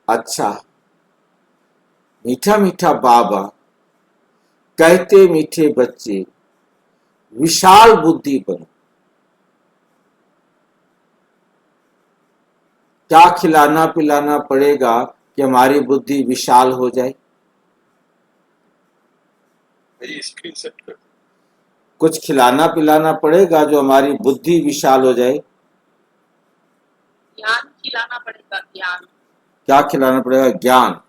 अच्छा, मीठा मीठा बाबा, कहते मीठे बच्चे, विशाल बुद्धि बनो। क्या खिलाना पिलाना पड़ेगा कि हमारी बुद्धि विशाल हो जाए? स्क्रीन सेट कर। कुछ खिलाना पिलाना पड़ेगा जो हमारी बुद्धि विशाल हो जाए। ज्ञान खिलाना पड़ेगा, ज्ञान। क्या खिलाना पड़ेगा? ज्ञान।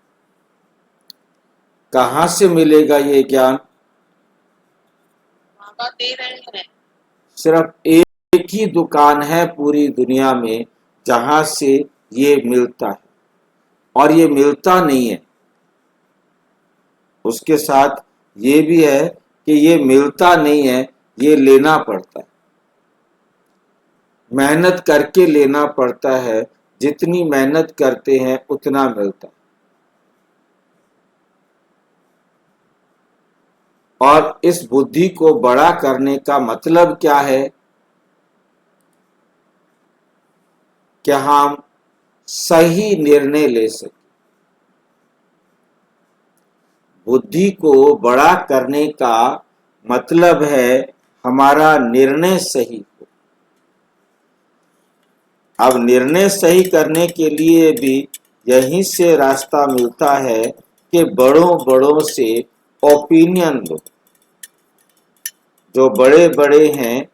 कहाँ से मिलेगा ये ज्ञान? बाबा दे रहे हैं। सिर्फ एक ही दुकान है पूरी दुनिया में जहां से ये मिलता है, और ये मिलता नहीं है। उसके साथ ये भी है कि ये मिलता नहीं है, ये लेना पड़ता है, मेहनत करके लेना पड़ता है। जितनी मेहनत करते हैं उतना मिलता है। और इस बुद्धि को बड़ा करने का मतलब क्या है? कि हम सही निर्णय ले सकें। बुद्धि को बड़ा करने का मतलब है हमारा निर्णय सही हो। अब निर्णय सही करने के लिए भी यहीं से रास्ता मिलता है कि बड़ों बड़ों से ओपिनियन लो। जो बड़े बड़े हैं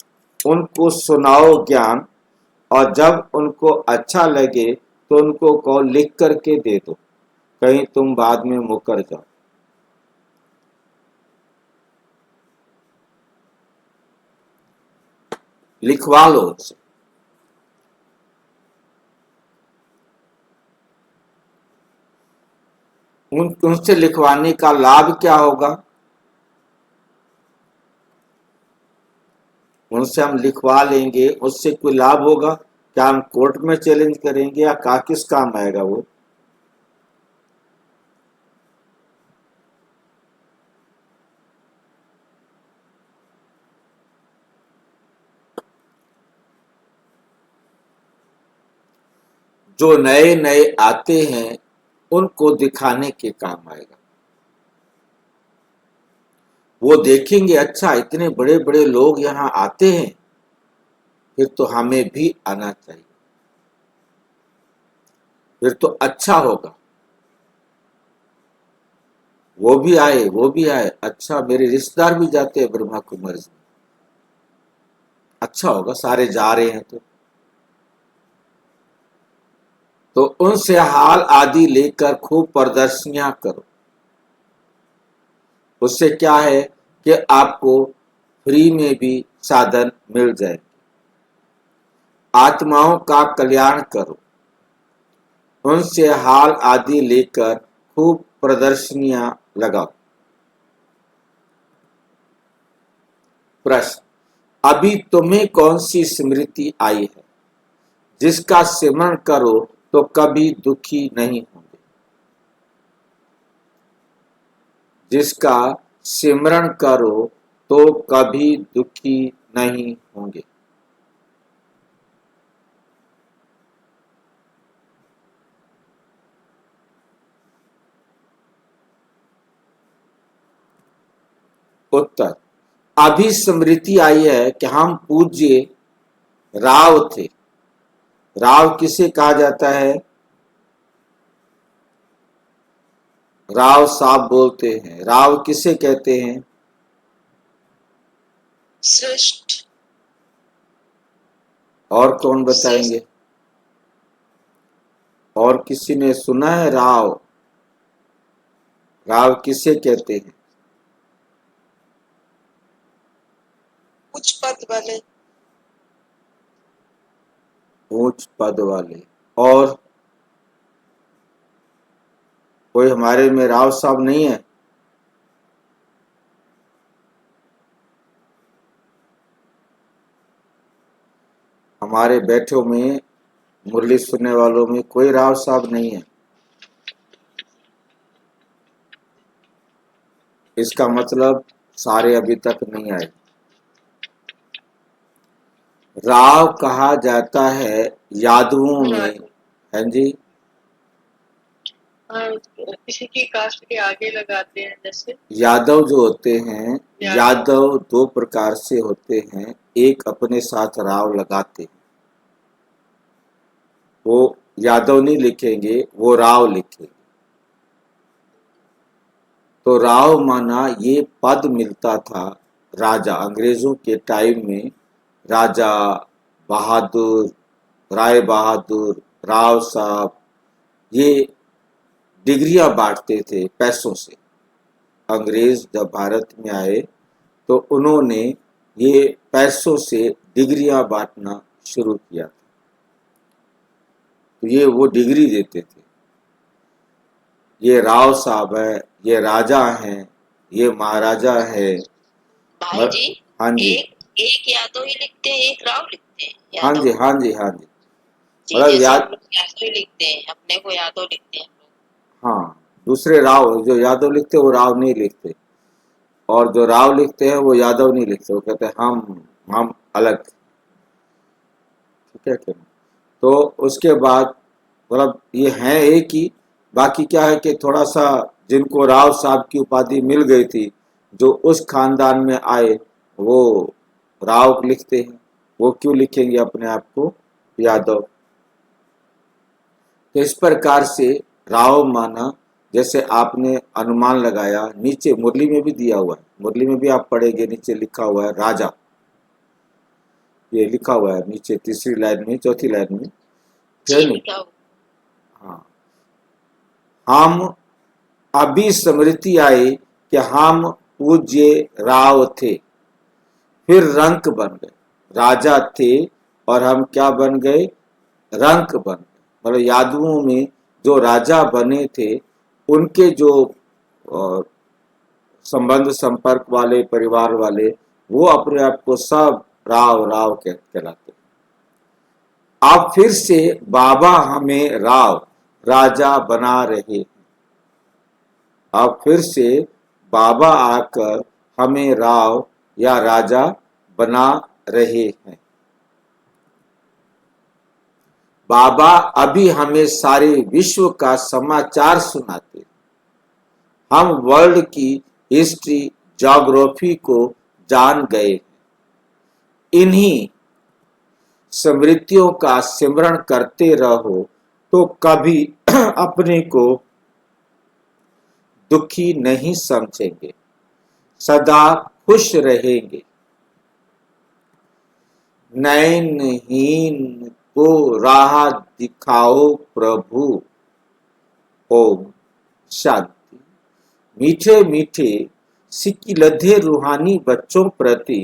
उनको सुनाओ ज्ञान, और जब उनको अच्छा लगे तो उनको कहो लिख करके दे दो, कहीं तुम बाद में मुकर जाओ। लिखवा लो उनसे। उनसे लिखवाने का लाभ क्या होगा? उनसे हम लिखवा लेंगे, उससे कोई लाभ होगा क्या? हम कोर्ट में चैलेंज करेंगे या किस काम आएगा वो? जो नए नए आते हैं उनको दिखाने के काम आएगा। वो देखेंगे अच्छा इतने बड़े बड़े लोग यहाँ आते हैं, फिर तो हमें भी आना चाहिए, फिर तो अच्छा होगा। वो भी आए, वो भी आए, अच्छा मेरे रिश्तेदार भी जाते हैं ब्रह्मा कुमारी में, अच्छा होगा सारे जा रहे हैं तो उनसे हाल आदि लेकर खूब प्रदर्शनियां करो। उससे क्या है कि आपको फ्री में भी साधन मिल जाए। आत्माओं का कल्याण करो, उनसे हाल आदि लेकर खूब प्रदर्शनियां लगाओ। प्रश्न, अभी तुम्हें कौन सी स्मृति आई है जिसका सिमरण करो तो कभी दुखी नहीं होंगे? जिसका सिमरण करो तो कभी दुखी नहीं होंगे। उत्तर, अभी स्मृति आई है कि हम पूज्य राव थे। राव किसे कहा जाता है? राव साहब बोलते हैं। राव किसे कहते हैं? श्रेष्ठ। और कौन बताएंगे? और किसी ने सुना है राव? राव किसे कहते हैं? उच्च पद वाले। ऊंच पद वाले। और कोई हमारे में राव साहब नहीं है? हमारे बैठों में, मुरली सुनने वालों में कोई राव साहब नहीं है? इसका मतलब सारे अभी तक नहीं आए। राव कहा जाता है यादवों में, है जी, हाँ, किसी की कास्ट के आगे लगाते हैं जैसे। यादव जो होते हैं, यादव। यादव दो प्रकार से होते हैं। एक अपने साथ राव लगाते हैं, वो यादव नहीं लिखेंगे, वो राव लिखेंगे। तो राव माना ये पद मिलता था राजा, अंग्रेजों के टाइम में राजा, बहादुर, राय बहादुर, राव साहब, ये डिग्रियां बांटते थे पैसों से। अंग्रेज जब भारत में आए तो उन्होंने ये पैसों से डिग्रियां बांटना शुरू किया था। तो ये वो डिग्री देते थे, ये राव साहब है, ये राजा हैं, ये महाराजा है। भाई जी, हाँ जी, एक यादव ही लिखते हैं, एक राव लिखते हैं। हाँ यादव जी, हाँ जी, हाँ जी, जी, मतलब जैसे याद, हम लोग यादव ही लिखते हैं, अपने को यादव लिखते हैं हम लोग। हाँ, दूसरे राव जो यादव लिखते वो राव नहीं लिखते, और जो राव लिखते हैं वो यादव नहीं लिखते, वो कहते हैं हम अलग। ठीक है क्या? तो उसके बाद मतलब ये है एक ही। बाकी क्या है कि थोड़ा सा जिनको राव साहब की उपाधि मिल गई थी, जो उस खानदान में आए, वो राव लिखते हैं। वो क्यों लिखेंगे अपने आप को यादव? तो इस प्रकार से राव माना, जैसे आपने अनुमान लगाया, नीचे मुरली में भी दिया हुआ है, मुरली में भी आप पढ़ेंगे, नीचे लिखा हुआ है राजा, ये लिखा हुआ है नीचे तीसरी लाइन में, चौथी लाइन में, जी, है नहीं? लिखा हुआ। हाँ, हम अभी स्मृति आई कि हम पूज्य राव थे, फिर रंक बन गए। राजा थे और हम क्या बन गए? रंक बन गए। मतलब यादवों में जो राजा बने थे, उनके जो अ, संबंध संपर्क वाले, परिवार वाले, वो अपने आप को सब राव राव कहलाते। अब फिर से बाबा हमें राव राजा बना रहे। अब फिर से बाबा आकर हमें राव या राजा बना रहे हैं। बाबा अभी हमें सारे विश्व का समाचार सुनाते। हम वर्ल्ड की हिस्ट्री, ज्योग्राफी को जान गए। इन्हीं स्मृतियों का सिमरण करते रहो तो कभी अपने को दुखी नहीं समझेंगे, सदा खुश रहेंगे। नयनहीन को राह दिखाओ प्रभु। ओम शांति। मीठे मीठे सिकिलधे रूहानी बच्चों प्रति